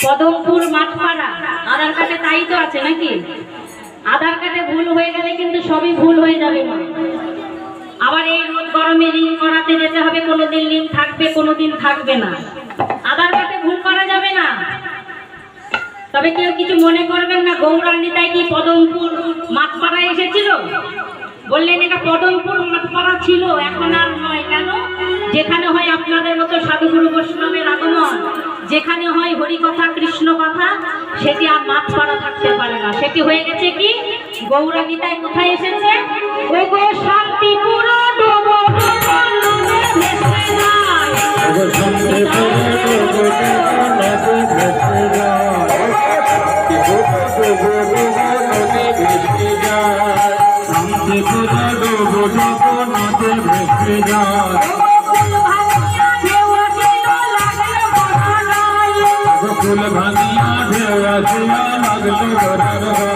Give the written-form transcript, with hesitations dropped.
পদমপুর মাঠপাড়া আধার কার্ডে তাই তো আছে নাকি? আধার কার্ডে ভুল হয়ে গেলে কিন্তু সবই ভুল হয়ে যাবে মা। আবার এই রোদ গরমে লিঙ্ক করাতে যেতে হবে, কোনোদিন লিঙ্ক থাকবে কোনোদিন থাকবে না। আধার কার্ডে ভুল করা যাবে না। তবে কেউ কিছু মনে করবেন না, গৌরাঙ্গী তাই কি পদমপুর মাঠপাড়ায় এসেছিল? বললেন এটা পদমপুর মাঠপাড়া ছিল, এখন আর নয়। কেন? যেখানে হয় আপনাদের মতো সাধুগুরু বৈষ্ণবের আগমন, যেখানে হয় হরি কথা কৃষ্ণ কথা, সেটি আর মাঠপাড়া থাকতে পারে না। সেটি হয়ে গেছে কি গৌরাঙ্গী তাই কোথায় এসেছে? ও গো শান্তিপুর फूल भानिया ढेवा लागलो